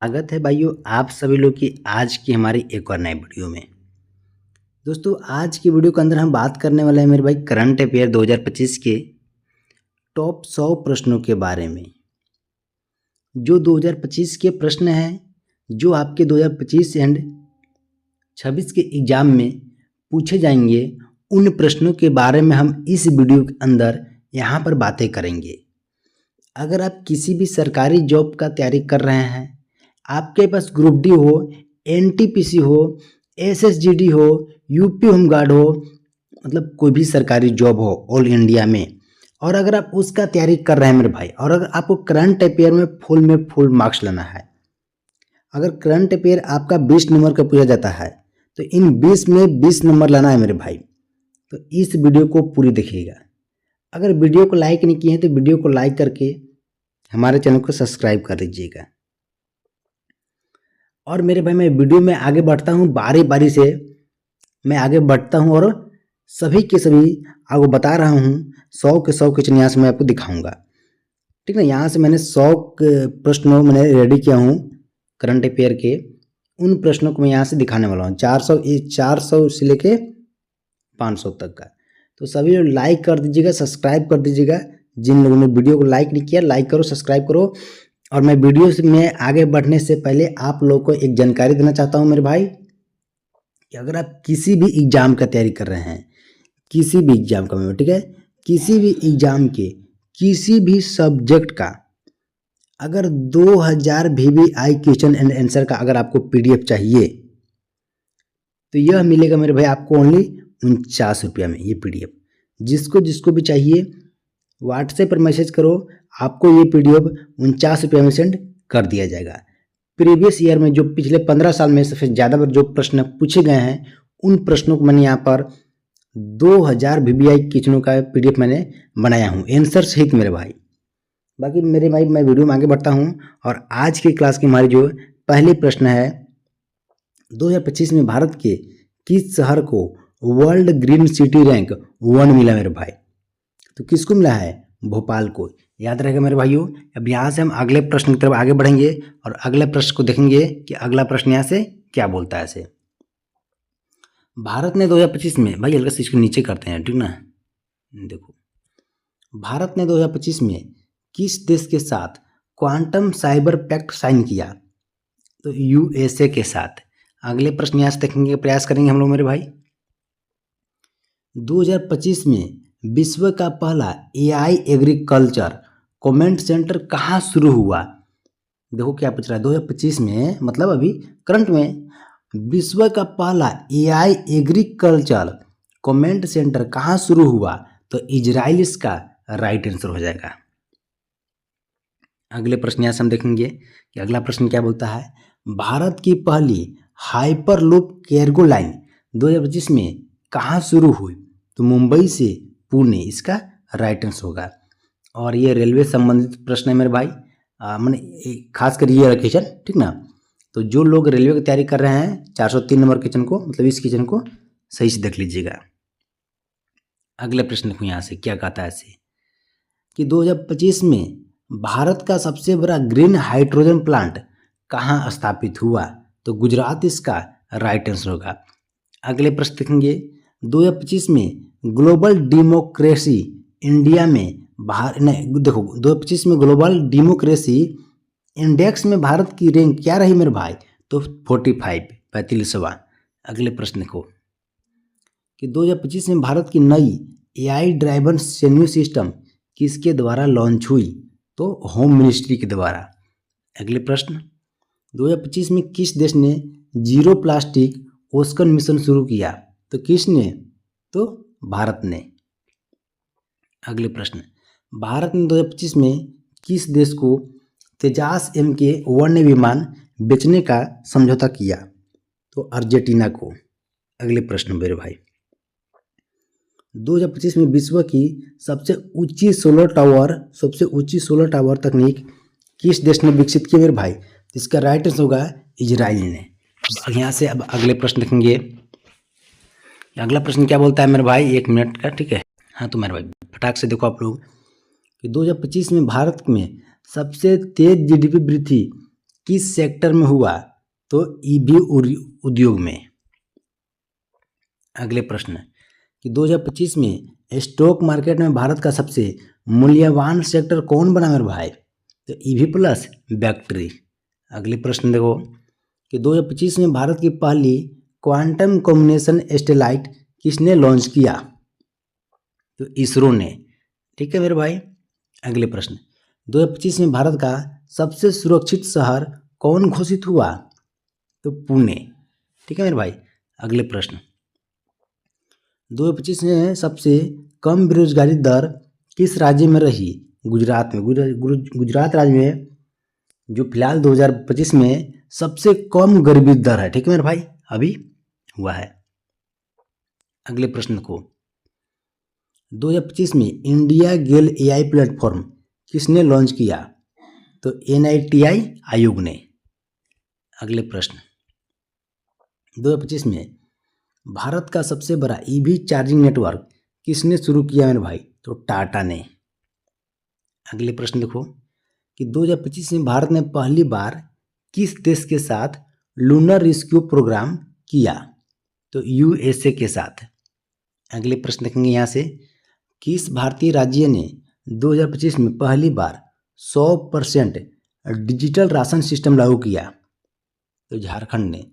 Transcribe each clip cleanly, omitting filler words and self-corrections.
स्वागत है भाइयों आप सभी लोग की आज की हमारी एक और नई वीडियो में। दोस्तों आज की वीडियो के अंदर हम बात करने वाले हैं मेरे भाई करंट अफेयर 2025 के टॉप 100 प्रश्नों के बारे में। जो 2025 के प्रश्न हैं जो आपके 2025 एंड 26 के एग्जाम में पूछे जाएंगे, उन प्रश्नों के बारे में हम इस वीडियो के अंदर यहाँ पर बातें करेंगे। अगर आप किसी भी सरकारी जॉब का तैयारी कर रहे हैं, आपके पास ग्रुप डी हो, एनटीपीसी हो, एसएसजीडी हो, यूपी होमगार्ड हो, मतलब कोई भी सरकारी जॉब हो ऑल इंडिया में, और अगर आप उसका तैयारी कर रहे हैं मेरे भाई, और अगर आपको करंट अफेयर में फुल मार्क्स लाना है, अगर करंट अफेयर आपका 20 नंबर का पूछा जाता है तो इन 20 में 20 नंबर लाना है मेरे भाई, तो इस वीडियो को पूरी देखिएगा। अगर वीडियो को लाइक नहीं किए हैं तो वीडियो को लाइक करके हमारे चैनल को सब्सक्राइब कर लीजिएगा। और मेरे भाई मैं वीडियो में आगे बढ़ता हूँ, बारी बारी से मैं आगे बढ़ता हूँ और सभी के सभी आपको बता रहा हूँ। 100 के 100 क्वेश्चन यहाँ से मैं आपको दिखाऊंगा, ठीक ना। यहाँ से मैंने 100 प्रश्नों मैंने रेडी किया हूँ करंट अफेयर के, उन प्रश्नों को मैं यहाँ से दिखाने वाला हूँ 400 से लेके 500 तक का। तो सभी लोग लाइक कर दीजिएगा, सब्सक्राइब कर दीजिएगा। जिन लोगों ने वीडियो को लाइक नहीं किया, लाइक करो, सब्सक्राइब करो। और मैं वीडियो में आगे बढ़ने से पहले आप लोगों को एक जानकारी देना चाहता हूं मेरे भाई कि अगर आप किसी भी एग्जाम का तैयारी कर रहे हैं, किसी भी एग्जाम का, ठीक है, किसी भी एग्जाम के किसी भी सब्जेक्ट का अगर 2000 VVI क्वेश्चन एंड आंसर का अगर आपको PDF चाहिए तो यह मिलेगा मेरे भाई आपको ओनली 49 रुपया में। ये PDF जिसको भी चाहिए व्हाट्सएप पर मैसेज करो, आपको ये PDF 49 रुपये में सेंड कर दिया जाएगा। प्रीवियस ईयर में जो पिछले 15 साल में सबसे ज़्यादा बार जो प्रश्न पूछे गए हैं, उन प्रश्नों को मैंने यहाँ पर 2000 VVI क्वेश्चनों का PDF मैंने बनाया हूँ आंसर सहित मेरे भाई। बाकी मेरे भाई मैं वीडियो में आगे बढ़ता हूँ और आज की क्लास की हमारी जो पहली प्रश्न है, 2025 में भारत के किस शहर को वर्ल्ड ग्रीन सिटी रैंक 1 मिला मेरे भाई? तो किसको मिला है? भोपाल को। याद रहेगा मेरे भाइयों। अब यहाँ से हम अगले प्रश्न की तरफ आगे बढ़ेंगे और अगले प्रश्न को देखेंगे कि अगला प्रश्न यहाँ से क्या बोलता है। ऐसे भारत ने 2025 में, भाई हल्का से इसको नीचे करते हैं, ठीक ना। देखो, भारत ने 2025 में किस देश के साथ क्वांटम साइबर पैक्ट साइन किया? तो USA के साथ। अगले प्रश्न यहाँ से देखेंगे, प्रयास करेंगे हम लोग मेरे भाई। 2025 में विश्व का पहला AI एग्रीकल्चर कमेंट सेंटर कहाँ शुरू हुआ? देखो क्या पूछ रहा है, 2025 में मतलब अभी करंट में विश्व का पहला AI एग्रीकल्चर कमेंट सेंटर कहाँ शुरू हुआ? तो इजराइल इसका राइट आंसर हो जाएगा। अगले प्रश्न यहाँ से हम देखेंगे कि अगला प्रश्न क्या बोलता है। भारत की पहली हाइपरलूप कार्गो लाइन 2025 में कहाँ शुरू हुई? तो मुंबई से पुणे इसका राइट आंसर होगा। और ये रेलवे संबंधित प्रश्न है मेरे भाई, मैंने खास कर ये क्वेश्चन, ठीक ना। तो जो लोग रेलवे की तैयारी कर रहे हैं 403 नंबर क्वेश्चन को, मतलब इस क्वेश्चन को सही से देख लीजिएगा। अगले प्रश्न को यहाँ से क्या कहता है ऐसे कि 2025 में भारत का सबसे बड़ा ग्रीन हाइड्रोजन प्लांट कहाँ स्थापित हुआ? तो गुजरात इसका राइट आंसर होगा। अगले प्रश्न देखेंगे, 2025 में ग्लोबल डेमोक्रेसी इंडिया में देखो 2025 में ग्लोबल डेमोक्रेसी इंडेक्स में भारत की रैंक क्या रही मेरे भाई? तो 45वां। अगले प्रश्न को कि 2025 में भारत की नई AI ड्राइवन सेन्यू सिस्टम किसके द्वारा लॉन्च हुई? तो होम मिनिस्ट्री के द्वारा। अगले प्रश्न, 2025 में किस देश ने जीरो प्लास्टिक ओशन मिशन शुरू किया? तो किसने? तो भारत ने। अगले प्रश्न, भारत ने 2025 में किस देश को तेजास MK-1 विमान बेचने का समझौता किया? तो अर्जेंटीना को। अगले प्रश्न मेरे भाई, 2025 में विश्व की सबसे ऊंची सोलर टावर तकनीक किस देश ने विकसित की मेरे भाई? इसका राइट आंसर होगा इजराइल ने। यहाँ से अब अगले प्रश्न देखेंगे। अगला प्रश्न क्या बोलता है मेरे भाई, 1 मिनट का, ठीक है। हाँ तो मेरे भाई फटाक से देखो आप लोग कि 2025 में भारत में सबसे तेज GDP वृद्धि किस सेक्टर में हुआ? तो ईवी उद्योग में। अगले प्रश्न कि 2025 में स्टॉक मार्केट में भारत का सबसे मूल्यवान सेक्टर कौन बना मेरे भाई? तो ईवी प्लस बैटरी। अगले प्रश्न देखो कि 2025 में भारत की पहली क्वांटम कम्युनिकेशन सैटेलाइट किसने लॉन्च किया? तो इसरो ने। ठीक है मेरे भाई। अगले प्रश्न 2025 में भारत का सबसे सुरक्षित शहर कौन घोषित हुआ? तो पुणे। ठीक है मेरे भाई। अगले प्रश्न 2025 में सबसे कम बेरोजगारी दर किस राज्य में रही? गुजरात में। गुजरात राज्य में जो फिलहाल 2025 में सबसे कम गरीबी दर है। ठीक है मेरे भाई, अभी हुआ है। अगले प्रश्न को 2025 में इंडिया गेल एआई प्लेटफॉर्म किसने लॉन्च किया? तो NITI आयोग ने। अगले प्रश्न 2025 में भारत का सबसे बड़ा ईवी चार्जिंग नेटवर्क किसने शुरू किया मेरे भाई? तो टाटा ने। अगले प्रश्न देखो कि 2025 में भारत ने पहली बार किस देश के साथ लूनर रेस्क्यू प्रोग्राम किया? तो USA के साथ। अगले प्रश्न देखेंगे यहाँ से, किस भारतीय राज्य ने 2025 में पहली बार 100% डिजिटल राशन सिस्टम लागू किया? तो झारखंड ने।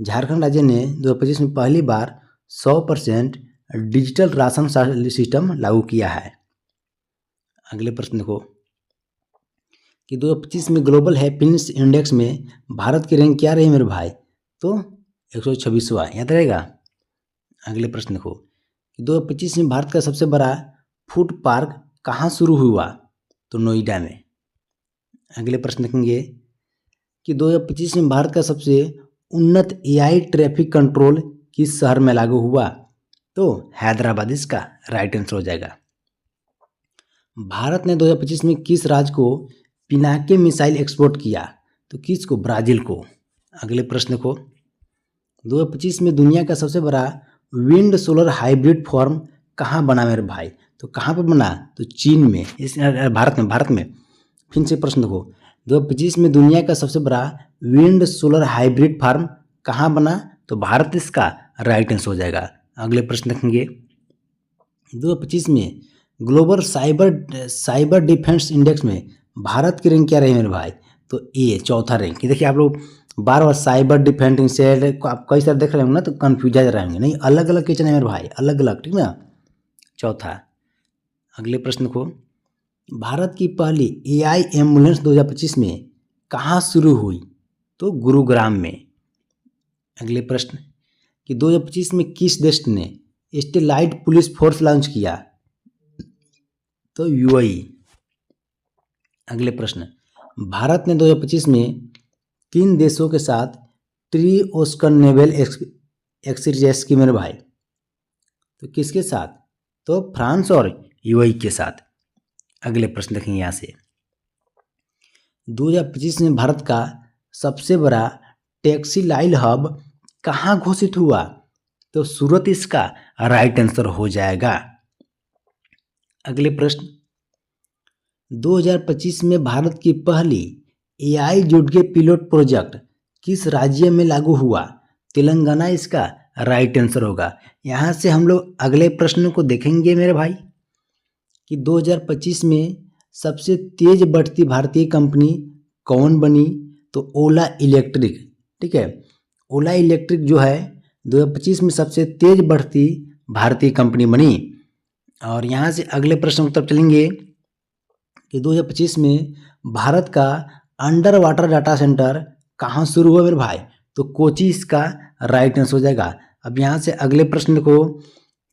झारखंड राज्य ने 2025 में पहली बार 100% डिजिटल राशन सिस्टम लागू किया है। अगले प्रश्न देखो कि 2025 में ग्लोबल हैप्पीनेस इंडेक्स में भारत की रैंक क्या रही मेरे भाई? तो 126वां, याद रहेगा। अगले प्रश्न देखो कि 2025 में भारत का सबसे बड़ा फूड पार्क कहाँ शुरू हुआ? तो नोएडा में। अगले प्रश्न देखेंगे कि 2025 में भारत का सबसे उन्नत AI ट्रैफिक कंट्रोल किस शहर में लागू हुआ? तो हैदराबाद इसका राइट आंसर हो जाएगा। भारत ने 2025 में किस राज्य को पिनाके मिसाइल एक्सपोर्ट किया? तो किसको? ब्राजील को। अगले प्रश्न को 2025 में दुनिया का सबसे बड़ा विंड सोलर हाइब्रिड फार्म कहाँ बना मेरे भाई? तो कहाँ पर बना? तो चीन में, इस भारत में। फिर से प्रश्न देखो 2025 में दुनिया का सबसे बड़ा विंड सोलर हाइब्रिड फार्म कहाँ बना? तो भारत इसका राइट आंसर हो जाएगा। अगले प्रश्न देखेंगे 2025 में ग्लोबल साइबर डिफेंस इंडेक्स में भारत की रैंक क्या रही मेरे भाई? तो A, चौथा रैंक। देखिए आप लोग बार बार साइबर डिफेंस आप कई सारे देख रहे होंगे ना, तो कन्फ्यूज रहेंगे। नहीं, अलग अलग किचन है मेरे भाई, अलग अलग। ठीक ना, चौथा। अगले प्रश्न को भारत की पहली AI एम्बुलेंस 2025 में कहाँ शुरू हुई? तो गुरुग्राम में। अगले प्रश्न कि 2025 में किस देश ने सैटेलाइट पुलिस फोर्स लॉन्च किया? तो UAE। अगले प्रश्न भारत ने 2025 में किन देशों के साथ ट्री-ओस्कर नेवल एक्सरसाइज की मेरे भाई? तो किसके साथ? तो फ्रांस और UAE के साथ। अगले प्रश्न देखेंगे यहाँ से 2025 में भारत का सबसे बड़ा टेक्सटाइल हब कहाँ घोषित हुआ? तो सूरत इसका राइट आंसर हो जाएगा। अगले प्रश्न 2025 में भारत की पहली AI जुड़के पिलोट प्रोजेक्ट किस राज्य में लागू हुआ? तेलंगाना इसका राइट आंसर होगा। यहाँ से हम लोग अगले प्रश्न को देखेंगे मेरे भाई कि 2025 में सबसे तेज बढ़ती भारतीय कंपनी कौन बनी? तो ओला इलेक्ट्रिक। ठीक है, ओला इलेक्ट्रिक जो है 2025 में सबसे तेज बढ़ती भारतीय कंपनी बनी। और यहाँ से अगले प्रश्न की तरफ चलेंगे कि 2025 में भारत का अंडर वाटर डाटा सेंटर कहाँ शुरू हुआ मेरे भाई? तो कोची इसका राइट आंसर हो जाएगा। अब यहाँ से अगले प्रश्न को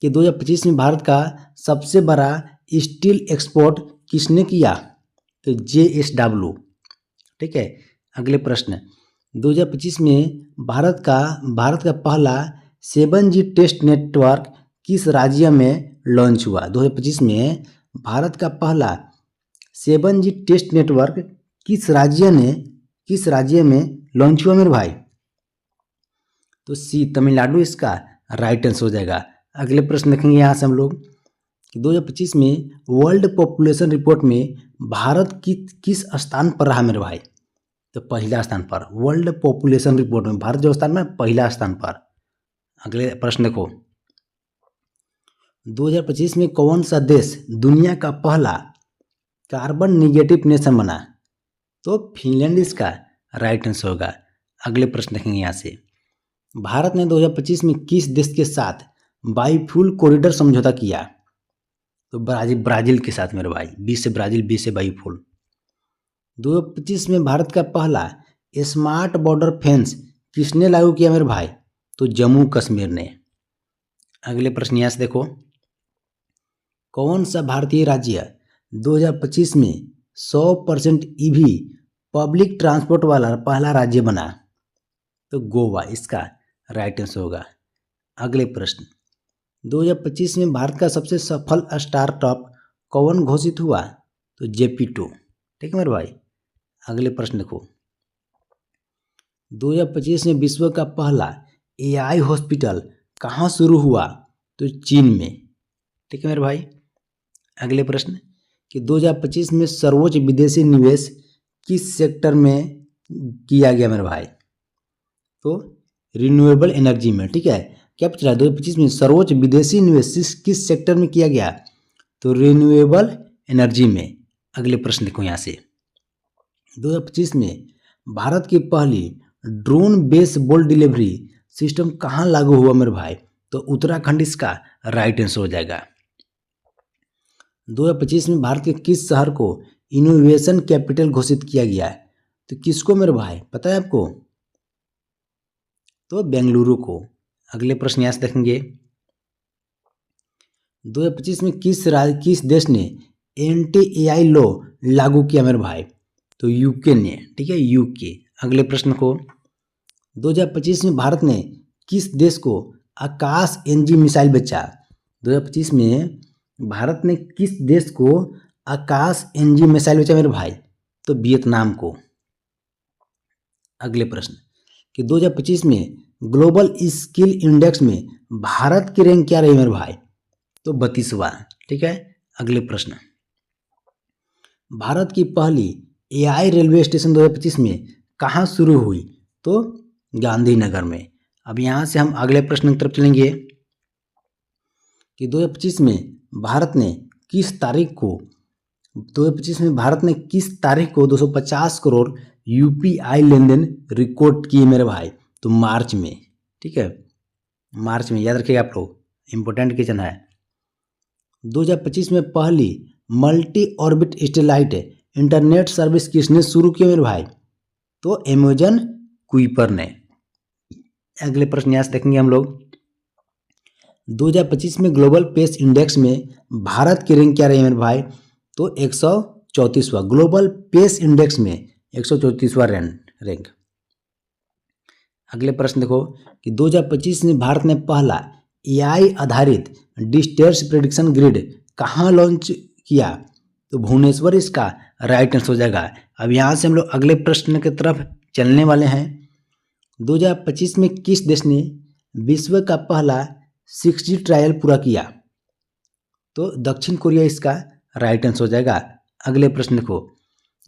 कि 2025 में भारत का सबसे बड़ा स्टील एक्सपोर्ट किसने किया? तो JSW। ठीक है, अगले प्रश्न 2025 में भारत का पहला 7G टेस्ट नेटवर्क किस राज्य में लॉन्च हुआ? 2025 में भारत का पहला 7G टेस्ट नेटवर्क किस राज्य में लॉन्च हुआ मेरे भाई? तो C, तमिलनाडु इसका राइट आंसर हो जाएगा। अगले प्रश्न देखेंगे यहाँ से हम लोग कि 2025 में वर्ल्ड पॉपुलेशन रिपोर्ट में भारत किस स्थान पर रहा मेरे भाई? तो पहला स्थान पर। वर्ल्ड पॉपुलेशन रिपोर्ट में भारत जो स्थान में पहला स्थान पर। अगले प्रश्न देखो, 2025 में कौन सा देश दुनिया का पहला कार्बन निगेटिव नेशन बना? तो फिनलैंड इसका राइट आंसर होगा। अगले प्रश्न देखेंगे यहाँ से, भारत ने 2025 में किस देश के साथ बायोफ्यूल कॉरिडोर समझौता किया? तो ब्राजील के साथ मेरे भाई। 20 से ब्राजील, 20 से बायोफ्यूल। 2025 में भारत का पहला स्मार्ट बॉर्डर फेंस किसने लागू किया मेरे भाई? तो जम्मू कश्मीर ने। अगले प्रश्न यहाँ से देखो, कौन सा भारतीय राज्य 2025 में 100% ईवी पब्लिक ट्रांसपोर्ट वाला पहला राज्य बना? तो गोवा इसका राइट आंसर होगा। अगले प्रश्न, 2025 में भारत का सबसे सफल स्टार्टअप कौन घोषित हुआ? तो JP2। ठीक है मेरे भाई। अगले प्रश्न देखो, 2025 में विश्व का पहला AI हॉस्पिटल कहाँ शुरू हुआ? तो चीन में। ठीक है मेरे भाई। अगले प्रश्न कि 2025 में सर्वोच्च विदेशी निवेश किस सेक्टर में किया गया मेरे भाई? तो रिन्यूएबल एनर्जी में। ठीक है, क्या पूछ रहा है? 2025 में सर्वोच्च विदेशी निवेश किस सेक्टर में किया गया? तो रिन्यूएबल एनर्जी में। अगले प्रश्न देखो यहाँ से, 2025 में भारत की पहली ड्रोन बेस बोल डिलीवरी सिस्टम कहाँ लागू हुआ मेरे भाई? तो उत्तराखंड इसका राइट आंसर हो जाएगा। 2025 में भारत के किस शहर को इनोवेशन कैपिटल घोषित किया गया है? तो किसको मेरे भाई, पता है आपको? तो बेंगलुरु को। अगले प्रश्न यहाँ से देखेंगे, 2025 में किस देश ने anti-AI लॉ लागू किया मेरे भाई? तो यूके ने। ठीक है, यूके। अगले प्रश्न को, 2025 में भारत ने किस देश को आकाश NG मिसाइल बेचा? 2025 में भारत ने किस देश को आकाश NG मिसाइल बेचा मेरे भाई? तो वियतनाम को। अगले प्रश्न कि 2025 में ग्लोबल स्किल इंडेक्स में भारत की रैंक क्या रही मेरे भाई? तो 32वां। ठीक है। अगले प्रश्न, भारत की पहली AI रेलवे स्टेशन 2025 में कहाँ शुरू हुई? तो गांधीनगर में। अब यहाँ से हम अगले प्रश्न की तरफ चलेंगे कि 2025 में भारत ने किस तारीख को 250 करोड़ UPI लेन देन रिकॉर्ड किए मेरे भाई? तो मार्च में। ठीक है, मार्च में, याद रखिएगा आप लोग, इंपॉर्टेंट क्वेश्चन है। 2025 में पहली multi orbit satellite internet service किसने शुरू किया मेरे भाई? तो अमेजन कुइपर ने। अगले प्रश्न यहाँ से देखेंगे हम लोग, 2025 में ग्लोबल पेस इंडेक्स में भारत की रैंक क्या रही मेरे भाई? तो 134वां। ग्लोबल पेस इंडेक्स में 134वां रैंक। अगले प्रश्न देखो कि 2025 में भारत ने पहला AI आधारित डिस्टेंस प्रेडिक्शन ग्रिड कहाँ लॉन्च किया? तो भुवनेश्वर इसका राइट आंसर हो जाएगा। अब यहाँ से हम लोग अगले प्रश्न की तरफ चलने वाले हैं। 2025 में किस देश ने विश्व का पहला 6G ट्रायल पूरा किया? तो दक्षिण कोरिया इसका राइट आंसर हो जाएगा। अगले प्रश्न देखो,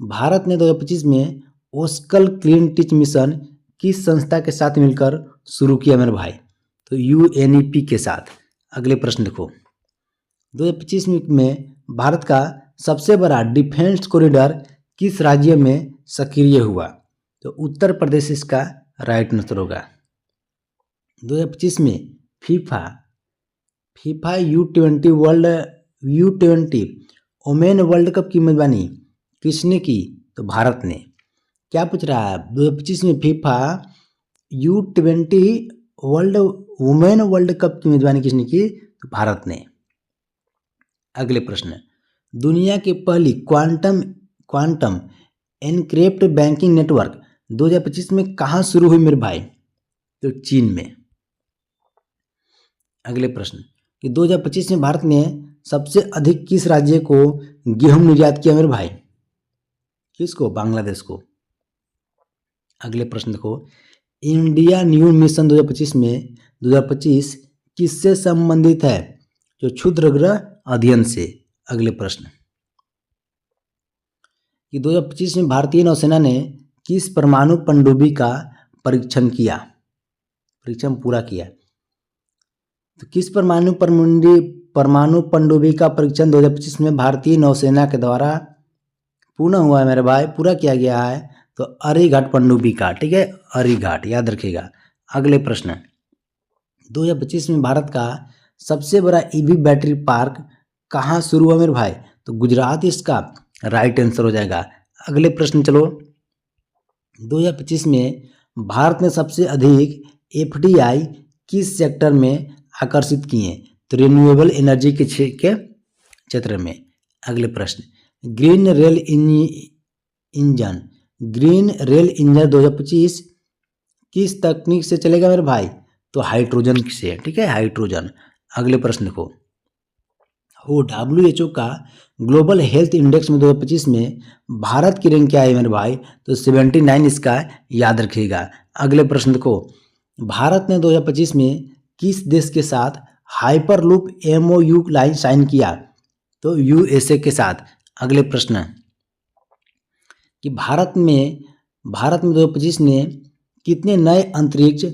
भारत ने 2025 में ओस्कल क्लीन टीच मिशन किस संस्था के साथ मिलकर शुरू किया मेरे भाई? तो UNEP के साथ। अगले प्रश्न देखो, 2025 में भारत का सबसे बड़ा डिफेंस कॉरिडोर किस राज्य में सक्रिय हुआ? तो उत्तर प्रदेश इसका राइट आंसर होगा। 2025 में FIFA U20 women world cup की मेजबानी किसने की? तो भारत ने। क्या पूछ रहा है? 2025 में FIFA U20 women world cup की मेजबानी किसने की? तो भारत ने। अगले प्रश्न, दुनिया की पहली क्वांटम एनक्रिप्ट बैंकिंग नेटवर्क 2025 में कहाँ शुरू हुई मेरे भाई? तो चीन में। अगले प्रश्न कि 2025 में भारत ने सबसे अधिक किस राज्य को गेहूं निर्यात किया मेरे भाई? किसको? बांग्लादेश को। अगले प्रश्न देखो, इंडिया न्यू मिशन 2025 किससे संबंधित है? जो क्षुद्र ग्रह अध्ययन से। अगले प्रश्न कि 2025 में भारतीय नौसेना ने किस परमाणु पनडुब्बी का परीक्षण पूरा किया? तो किस परमाणु पनडुब्बी का परीक्षण 2025 में भारतीय नौसेना के द्वारा पूर्ण हुआ है मेरे भाई, पूरा किया गया है? तो अरिघाट पनडुब्बी का, ठीक है, अरिघाट याद रखिएगा। अगले प्रश्न, 2025 में भारत का सबसे बड़ा ईवी बैटरी पार्क कहाँ शुरू हुआ मेरे भाई? तो गुजरात इसका राइट आंसर हो जाएगा। अगले प्रश्न चलो, 2025 में भारत ने सबसे अधिक एफडीआई किस सेक्टर में आकर्षित किए? तो रिन्यूएबल एनर्जी के क्षेत्र में। अगले प्रश्न, ग्रीन रेल इंजन 2025 किस तकनीक से चलेगा मेरे भाई? तो हाइड्रोजन से, ठीक है, हाइड्रोजन। अगले प्रश्न देखो, WHO का ग्लोबल हेल्थ इंडेक्स में 2025 में भारत की रैंक क्या है मेरे भाई? तो 79 इसका याद रखिएगा। अगले प्रश्न देखो, भारत ने 2025 में किस देश के साथ हाइपरलूप MOU लाइन साइन किया? तो USA के साथ। अगले प्रश्न, कि भारत में 2025 ने कितने नए अंतरिक्ष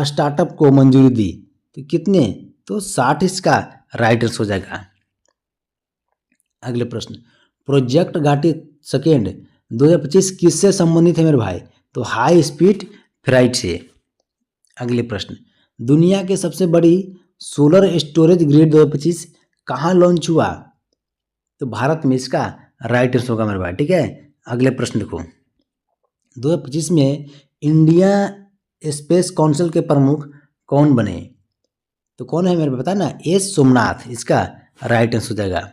स्टार्टअप को मंजूरी दी? तो कितने? तो 60 इसका राइट आंसर हो जाएगा। अगले प्रश्न, प्रोजेक्ट घाटी सेकेंड 2025 किससे संबंधित है मेरे भाई? तो हाई स्पीड फ्लाइट से। अगले प्रश्न, दुनिया के सबसे बड़ी सोलर स्टोरेज ग्रिड 2025 कहाँ लॉन्च हुआ? तो भारत में इसका राइट आंसर होगा मेरे भाई, ठीक है। अगले प्रश्न देखो, 2025 में इंडिया स्पेस काउंसिल के प्रमुख कौन बने? तो कौन है मेरे पता ना? एस सोमनाथ इसका राइट आंसर हो जाएगा।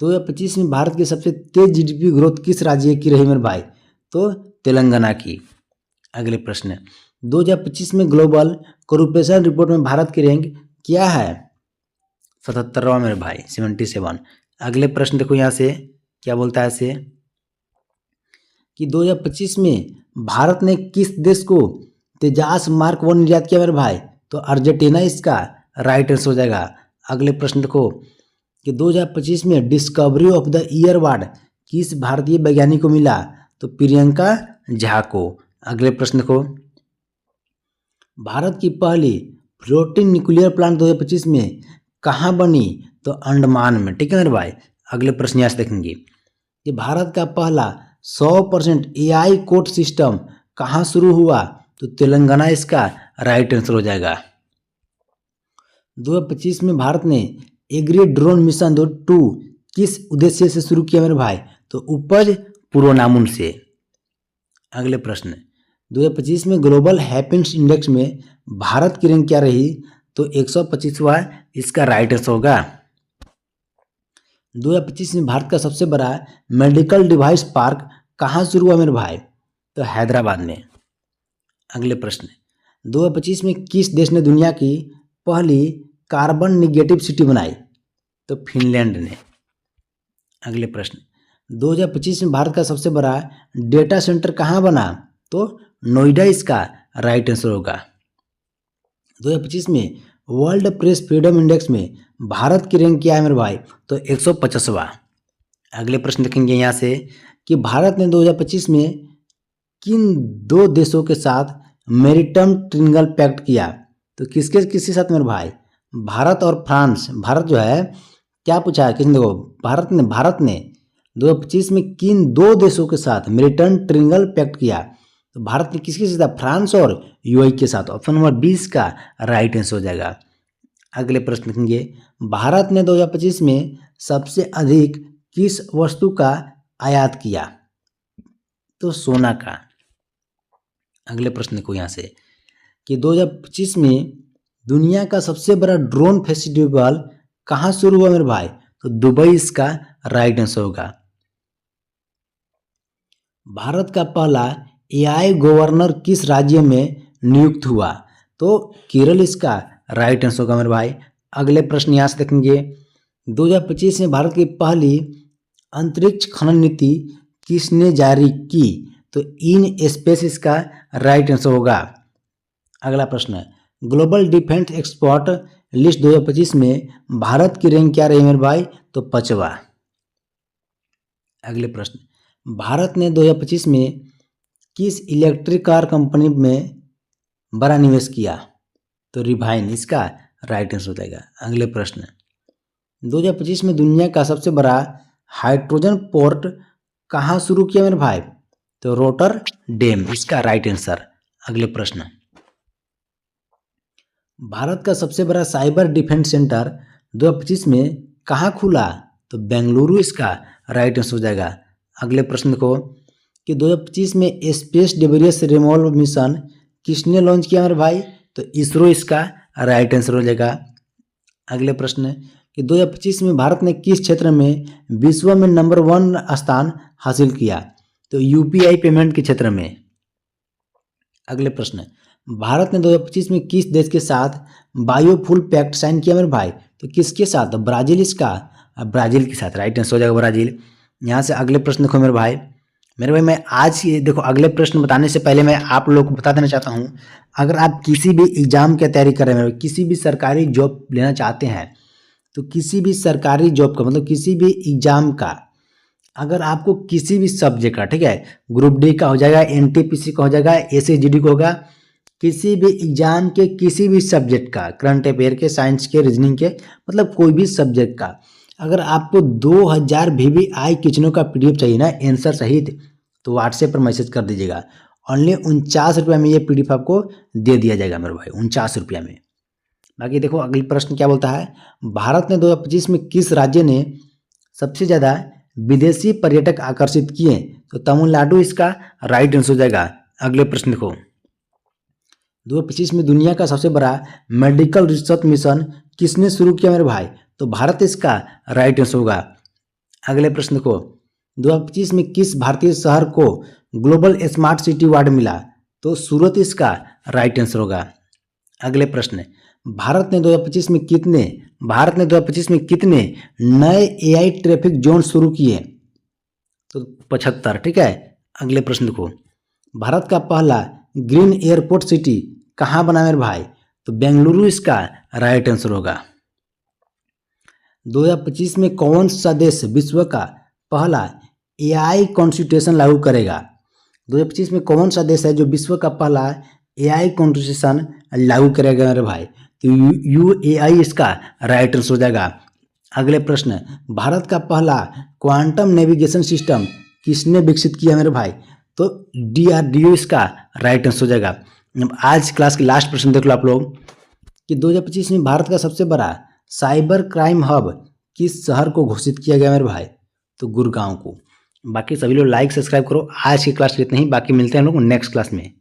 2025 में भारत की सबसे तेज GDP ग्रोथ किस राज्य की रही मेरे भाई? तो तेलंगाना की। अगले प्रश्न, 2025 में ग्लोबल कॉरपोरेशन रिपोर्ट में भारत की रैंक क्या है? 77वां मेरे भाई, 77। अगले प्रश्न देखो, यहाँ से क्या बोलता है ऐसे कि 2025 में भारत ने किस देश को तेजास मार्क 1 निर्यात किया मेरे भाई? तो अर्जेंटीना इसका राइट आंसर हो जाएगा। अगले प्रश्न देखो कि 2025 में discovery of the year award किस भारतीय वैज्ञानिक को मिला? तो प्रियंका झा को। अगले प्रश्न देखो, भारत की पहली फ्लोटिंग न्यूक्लियर प्लांट 2025 में कहाँ बनी? तो अंडमान में, ठीक है मेरे भाई। अगले प्रश्न यहाँ से देखेंगे कि भारत का पहला 100% AI कोर्ट सिस्टम कहाँ शुरू हुआ? तो तेलंगाना इसका राइट आंसर हो जाएगा। 2025 में भारत ने एग्री ड्रोन मिशन 2 किस उद्देश्य से शुरू किया मेरे भाई? तो उपज पूर्वानुमान से। अगले प्रश्न, 2025 में ग्लोबल हैप्पीनेस इंडेक्स में भारत की रैंक क्या रही? तो 125वां इसका राइट आंसर होगा। 2025 में भारत का सबसे बड़ा मेडिकल डिवाइस पार्क कहाँ शुरू हुआ मेरे भाई? तो हैदराबाद में। अगले प्रश्न, 2025 में किस देश ने दुनिया की पहली कार्बन निगेटिव सिटी बनाई? तो फिनलैंड ने। अगले प्रश्न, 2025 में भारत का सबसे बड़ा डेटा सेंटर कहाँ बना? तो नोएडा इसका राइट आंसर होगा। 2025 में वर्ल्ड प्रेस फ्रीडम इंडेक्स में भारत की रैंक क्या है मेरे भाई? तो 150वां। अगले प्रश्न देखेंगे यहाँ से कि भारत ने 2025 में किन 2 देशों के साथ मैरीटाइम ट्रायंगल पैक्ट किया? तो किसके साथ मेरे भाई? भारत और फ्रांस। भारत जो है क्या पूछा है किसने? देखो, भारत ने 2025 में किन 2 देशों के साथ मैरीटाइम ट्रायंगल पैक्ट किया? तो भारत ने किसके साथ? फ्रांस और UAE के साथ। ऑप्शन नंबर 20 का राइट आंसर हो जाएगा। अगले प्रश्न देखेंगे, भारत ने 2025 में सबसे अधिक किस वस्तु का आयात किया? तो सोना का। अगले प्रश्न को यहाँ से कि 2025 में दुनिया का सबसे बड़ा ड्रोन फेस्टिवल कहाँ शुरू हुआ मेरे भाई? तो दुबई इसका राइट आंसर होगा। भारत का पहला AI गवर्नर किस राज्य में नियुक्त हुआ? तो केरल इसका राइट आंसर होगा मेरे भाई। अगले प्रश्न यहाँ से देखेंगे, 2025 में भारत की पहली अंतरिक्ष खनन नीति किसने जारी की? तो इन स्पेस इसका राइट आंसर होगा। अगला प्रश्न है, ग्लोबल डिफेंस एक्सपोर्ट लिस्ट 2025 में भारत की रैंक क्या रही मेरे भाई? तो 5वां। अगले प्रश्न, भारत ने 2025 में किस इलेक्ट्रिक कार कंपनी में बड़ा निवेश किया? तो रिवाइन इसका राइट आंसर हो जाएगा। अगले प्रश्न, 2025 में दुनिया का सबसे बड़ा हाइड्रोजन पोर्ट कहाँ शुरू किया मेरे भाई? तो रोटरडेम इसका राइट आंसर। अगले प्रश्न, भारत का सबसे बड़ा साइबर डिफेंस सेंटर 2025 में कहाँ खुला? तो बेंगलुरु इसका राइट आंसर हो जाएगा। अगले प्रश्न देखो कि 2025 में स्पेस डेब्रिस रिमूवल मिशन किसने लॉन्च किया मेरे भाई? तो इसरो इसका राइट आंसर हो जाएगा। अगले प्रश्न कि 2025 में भारत ने किस क्षेत्र में विश्व में नंबर 1 स्थान हासिल किया? तो यूपीआई पेमेंट के क्षेत्र में। अगले प्रश्न, भारत ने 2025 में किस देश के साथ बायोफ्यूल पैक्ट साइन किया मेरे भाई? तो किसके साथ? तो ब्राजील इसका ब्राजील के साथ राइट आंसर हो जाएगा ब्राजील। यहाँ से अगले प्रश्न देखो मेरे भाई मैं आज ये देखो अगले प्रश्न बताने से पहले मैं आप लोग को बता देना चाहता हूँ, अगर आप किसी भी एग्जाम की तैयारी कर रहे हैं, किसी भी सरकारी जॉब लेना चाहते हैं, तो किसी भी सरकारी जॉब का मतलब किसी भी एग्जाम का अगर आपको किसी भी सब्जेक्ट का, ठीक है, ग्रुप डी का हो जाएगा, एनटीपीसी का हो जाएगा, एसएसजीडी का होगा, किसी भी एग्जाम के किसी भी सब्जेक्ट का, करंट अफेयर के, साइंस के, रीजनिंग के, मतलब कोई भी सब्जेक्ट का अगर आपको 2000 VVI क्वेश्चनों का PDF चाहिए ना आंसर सहित, तो व्हाट्सएप पर मैसेज कर दीजिएगा। ओनली 49 रुपये में ये PDF आपको दे दिया जाएगा मेरे भाई, 49 रुपये में। बाकी देखो अगले प्रश्न क्या बोलता है, भारत ने 2025 में किस राज्य ने सबसे ज़्यादा विदेशी पर्यटक आकर्षित किए? तो तमिलनाडु इसका राइट आंसर हो जाएगा। अगले प्रश्न देखो, 2025 में दुनिया का सबसे बड़ा मेडिकल रिसर्च मिशन किसने शुरू किया मेरे भाई? तो भारत इसका राइट आंसर होगा। अगले प्रश्न देखो, 2025 में किस भारतीय शहर को ग्लोबल स्मार्ट सिटी अवार्ड मिला? तो सूरत इसका राइट आंसर होगा। अगले प्रश्न, भारत ने 2025 में कितने नए AI ट्रैफिक जोन शुरू किए? तो 75, ठीक है। अगले प्रश्न देखो, भारत का पहला ग्रीन एयरपोर्ट सिटी कहाँ बना मेरे भाई? तो बेंगलुरु इसका राइट आंसर होगा। 2025 में कौन सा देश विश्व का पहला AI कॉन्स्टिट्यूशन लागू करेगा? 2025 में कौन सा देश है जो विश्व का पहला AI कॉन्स्टिट्यूशन लागू करेगा मेरे भाई? तो UAE इसका राइट आंसर हो जाएगा। अगले प्रश्न, भारत का पहला क्वांटम नेविगेशन सिस्टम किसने विकसित किया मेरे भाई? तो DRDO इसका राइट आंसर हो जाएगा। आज क्लास के लास्ट प्रश्न देख लो आप लोग कि 2025 में भारत का सबसे बड़ा साइबर क्राइम हब किस शहर को घोषित किया गया मेरे भाई? तो गुड़गांव को। बाकी सभी लोग लाइक सब्सक्राइब करो। आज की क्लास इतना ही, बाकी मिलते हैं हम लोग नेक्स्ट क्लास में।